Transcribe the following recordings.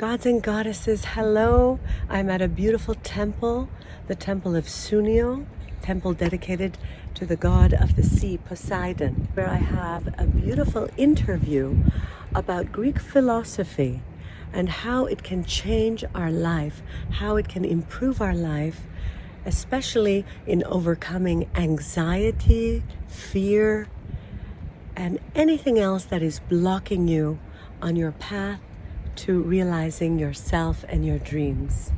Gods and goddesses, hello. I'm at a beautiful temple, the temple of Sunio, temple dedicated to the god of the sea, Poseidon, where I have a beautiful interview about Greek philosophy and how it can change our life, how it can improve our life, especially in overcoming anxiety, fear, and anything else that is blocking you on your path to realizing yourself and your dreams.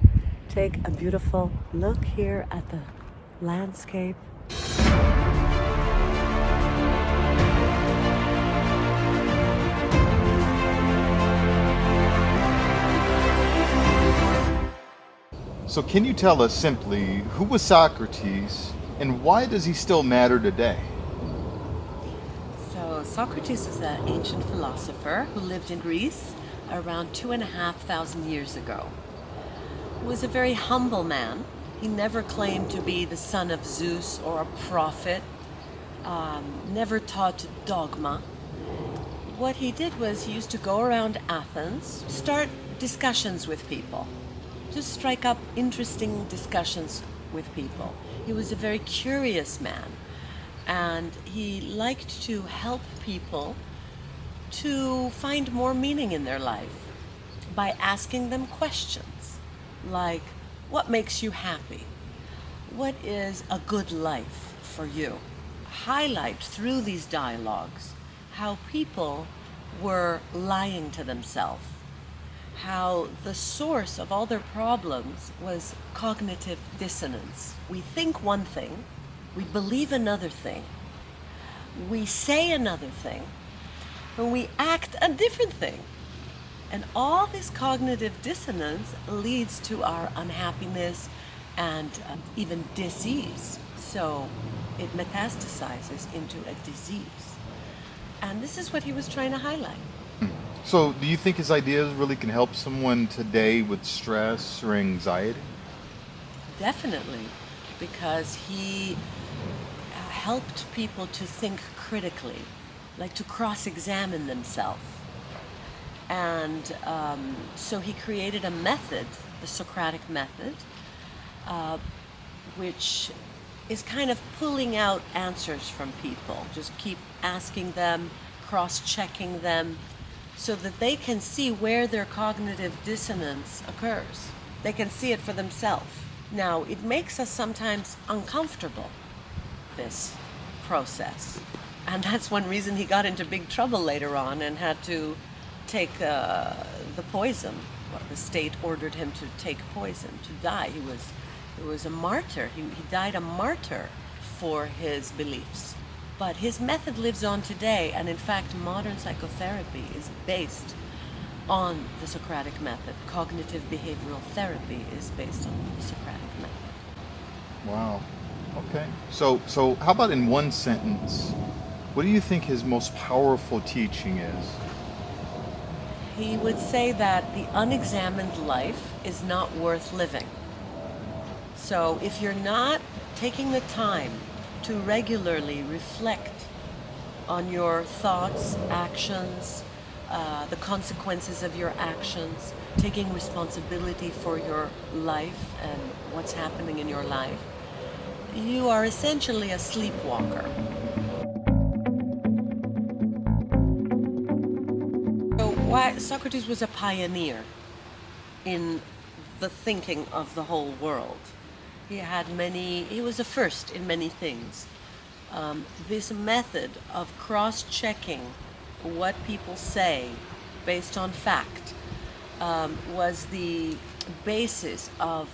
Take a beautiful look here at the landscape. So can you tell us simply, who was Socrates and why does he still matter today? So Socrates is an ancient philosopher who lived in Greece around 2,500 years ago. He was a very humble man. He never claimed to be the son of Zeus or a prophet, never taught dogma. What he did was he used to go around Athens, start discussions with people, just strike up interesting discussions with people. He was a very curious man, and he liked to help people to find more meaning in their life by asking them questions like, what makes you happy? What is a good life for you? Highlight through these dialogues how people were lying to themselves, how the source of all their problems was cognitive dissonance. We think one thing, we believe another thing, we say another thing, and we act a different thing. And all this cognitive dissonance leads to our unhappiness and even disease. So it metastasizes into a disease. And this is what he was trying to highlight. So do you think his ideas really can help someone today with stress or anxiety? Definitely, because he helped people to think critically, like to cross-examine themselves. And so he created a method, the Socratic Method, which is kind of pulling out answers from people. Just keep asking them, cross-checking them, so that they can see where their cognitive dissonance occurs. They can see it for themselves. Now, it makes us sometimes uncomfortable, this process. And that's one reason he got into big trouble later on and had to take the poison. Well, the state ordered him to take poison, to die. He was a martyr. He died a martyr for his beliefs. But his method lives on today, and in fact, modern psychotherapy is based on the Socratic Method. Cognitive behavioral therapy is based on the Socratic Method. Wow. Okay. So how about in one sentence, what do you think his most powerful teaching is? He would say that the unexamined life is not worth living. So if you're not taking the time to regularly reflect on your thoughts, actions, the consequences of your actions, taking responsibility for your life and what's happening in your life, you are essentially a sleepwalker. So Socrates was a pioneer in the thinking of the whole world. He was a first in many things. This method of cross-checking what people say based on fact was the basis of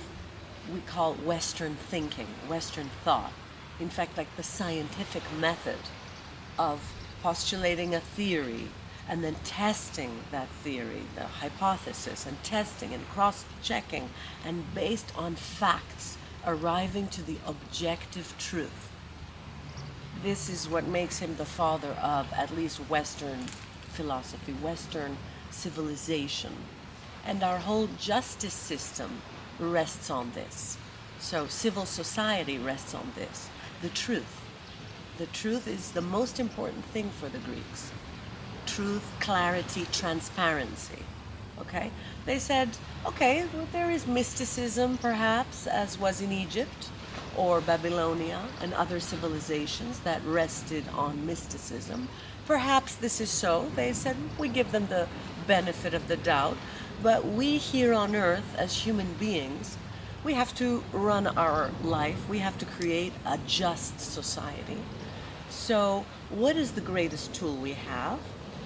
we call Western thinking, Western thought. In fact, like the scientific method of postulating a theory and then testing that theory, the hypothesis, and testing and cross-checking, and based on facts, arriving to the objective truth. This is what makes him the father of at least Western philosophy, Western civilization. And our whole justice system rests on this. So civil society rests on this. The truth. The truth is the most important thing for the Greeks. Truth, clarity, transparency. Okay? They said, okay, well, there is mysticism perhaps, as was in Egypt or Babylonia and other civilizations that rested on mysticism. Perhaps this is so. They said, we give them the benefit of the doubt. But we here on earth, as human beings, we have to run our life. We have to create a just society. So, what is the greatest tool we have?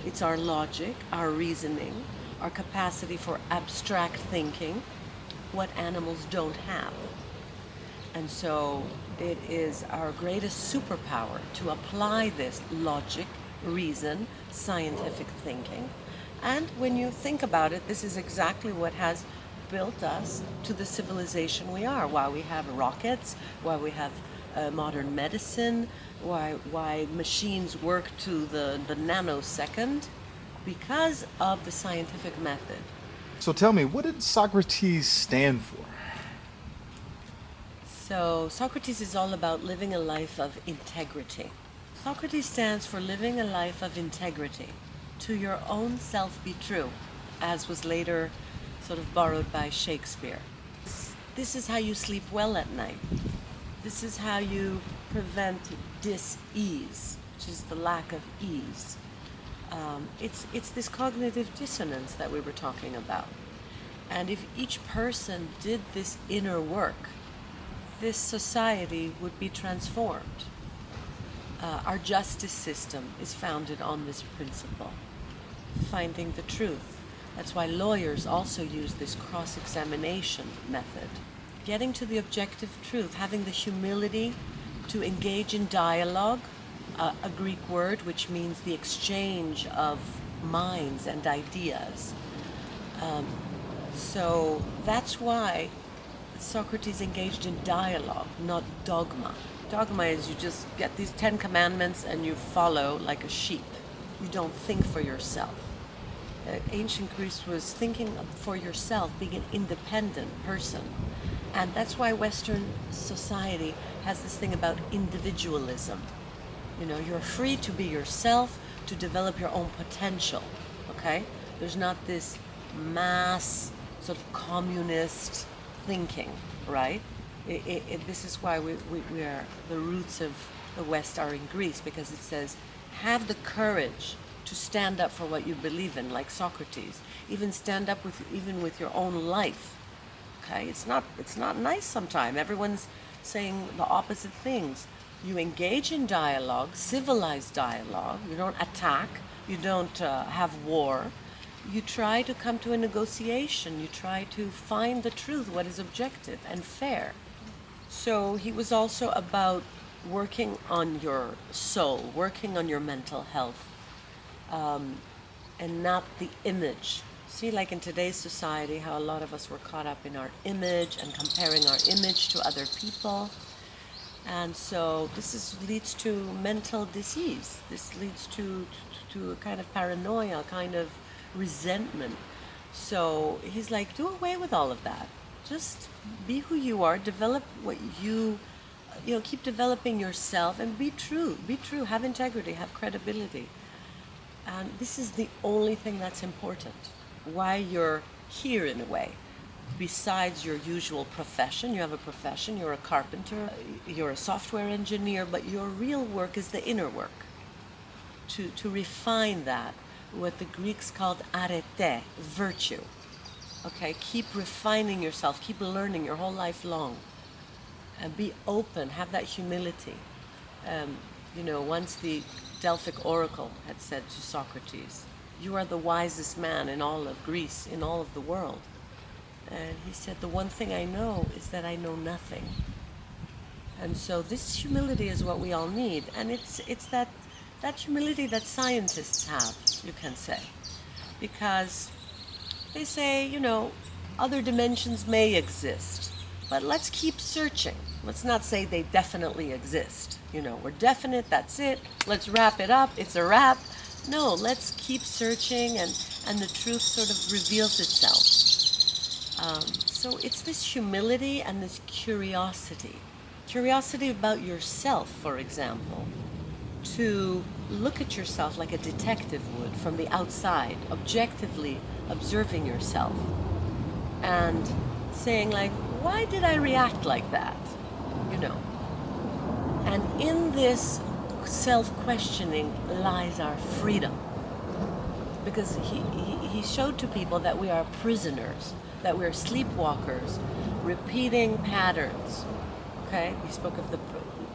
It's our logic, our reasoning, our capacity for abstract thinking, what animals don't have. And so, it is our greatest superpower to apply this logic, reason, scientific thinking. And when you think about it, this is exactly what has built us to the civilization we are. Why we have rockets, why we have modern medicine, why machines work to the nanosecond, because of the scientific method. So tell me, what did Socrates stand for? So Socrates is all about living a life of integrity. Socrates stands for living a life of integrity. To your own self be true, as was later sort of borrowed by Shakespeare. This is how you sleep well at night. This is how you prevent dis-ease, which is the lack of ease. It's this cognitive dissonance that we were talking about. And if each person did this inner work, this society would be transformed. Our justice system is founded on this principle, finding the truth. That's why lawyers also use this cross-examination method. Getting to the objective truth, having the humility to engage in dialogue, a Greek word which means the exchange of minds and ideas. So that's why Socrates engaged in dialogue, not dogma. Dogma is you just get these 10 commandments and you follow like a sheep. You don't think for yourself. Ancient Greece was thinking for yourself, being an independent person. And that's why Western society has this thing about individualism. You know, you're free to be yourself, to develop your own potential, okay? There's not this mass sort of communist thinking, right? This is why we are, the roots of the West are in Greece, because it says, have the courage to stand up for what you believe in, like Socrates. Even stand up with your own life. Okay, it's not nice sometimes. Everyone's saying the opposite things. You engage in dialogue, civilized dialogue. You don't attack. You don't have war. You try to come to a negotiation. You try to find the truth, what is objective and fair. So he was also about working on your soul, working on your mental health, and not the image. See, like in today's society, how a lot of us were caught up in our image and comparing our image to other people. And so this leads to mental disease. This leads to a kind of paranoia, a kind of resentment. So he's like, do away with all of that. Just be who you are, develop what you know, keep developing yourself and be true. Be true, have integrity, have credibility. And this is the only thing that's important. Why you're here in a way. Besides your usual profession, you have a profession, you're a carpenter, you're a software engineer, but your real work is the inner work. To refine that, what the Greeks called arete, virtue. Okay, keep refining yourself, keep learning your whole life long. And be open, have that humility. You know, once the Delphic oracle had said to Socrates, you are the wisest man in all of Greece, in all of the world. And he said, the one thing I know is that I know nothing. And so this humility is what we all need. And it's that humility that scientists have, you can say. Because they say, you know, other dimensions may exist, but let's keep searching. Let's not say they definitely exist. You know, we're definite, that's it. Let's wrap it up, it's a wrap. No, let's keep searching, and the truth sort of reveals itself. So it's this humility and this curiosity. Curiosity about yourself, for example. To look at yourself like a detective would from the outside, objectively observing yourself and saying like, why did I react like that? You know. And in this self-questioning lies our freedom. Because he showed to people that we are prisoners, that we're sleepwalkers, repeating patterns. Okay? He spoke of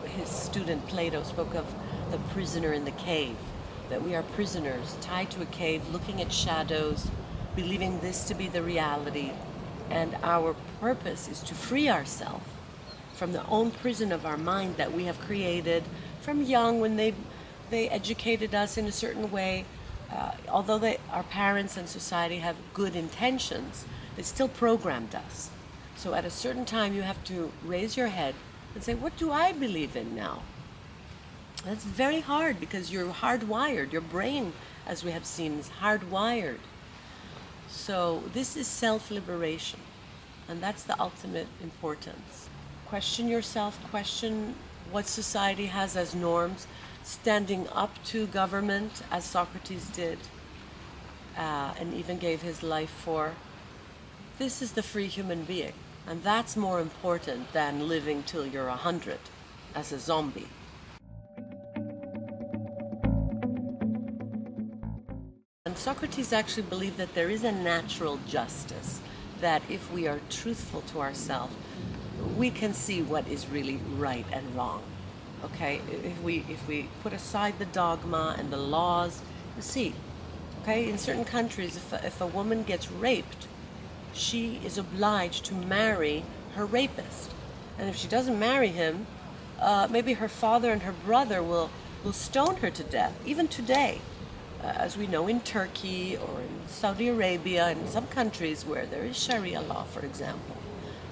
his student Plato spoke of the prisoner in the cave, that we are prisoners tied to a cave, looking at shadows, believing this to be the reality, and our purpose is to free ourselves from the own prison of our mind that we have created from young when they educated us in a certain way. Although our parents and society have good intentions, they still programmed us. So at a certain time you have to raise your head and say, what do I believe in now? That's very hard because you're hardwired. Your brain, as we have seen, is hardwired. So this is self-liberation, and that's the ultimate importance. Question yourself, question what society has as norms, standing up to government, as Socrates did, and even gave his life for. This is the free human being, and that's more important than living till you're 100 as a zombie. And Socrates actually believed that there is a natural justice, that if we are truthful to ourselves, we can see what is really right and wrong. Okay, if we put aside the dogma and the laws, you see, okay, in certain countries, if a woman gets raped, she is obliged to marry her rapist. And if she doesn't marry him, maybe her father and her brother will stone her to death, even today. As we know, in Turkey or in Saudi Arabia and some countries where there is Sharia law, for example.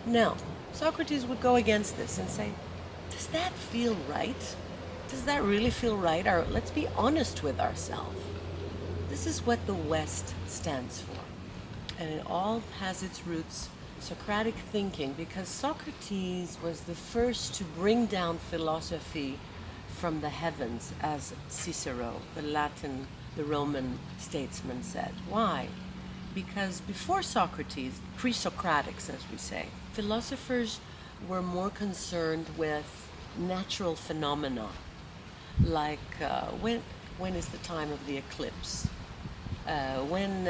Now, Socrates would go against this and say, does that feel right? Does that really feel right? Or let's be honest with ourselves. This is what the West stands for. And it all has its roots in Socratic thinking, because Socrates was the first to bring down philosophy from the heavens, as Cicero, the Roman statesman, said. Why? Because before Socrates, pre-Socratics as we say, philosophers were more concerned with natural phenomena, like when is the time of the eclipse? When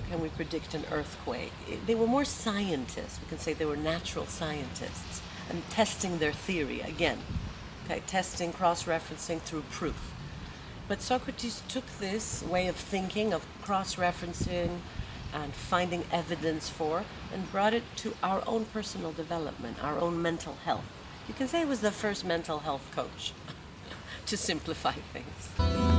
can we predict an earthquake? They were more scientists. We can say they were natural scientists, and testing their theory again. Okay, testing, cross-referencing through proof. But Socrates took this way of thinking, of cross-referencing and finding evidence for, and brought it to our own personal development, our own mental health. You can say he was the first mental health coach, to simplify things.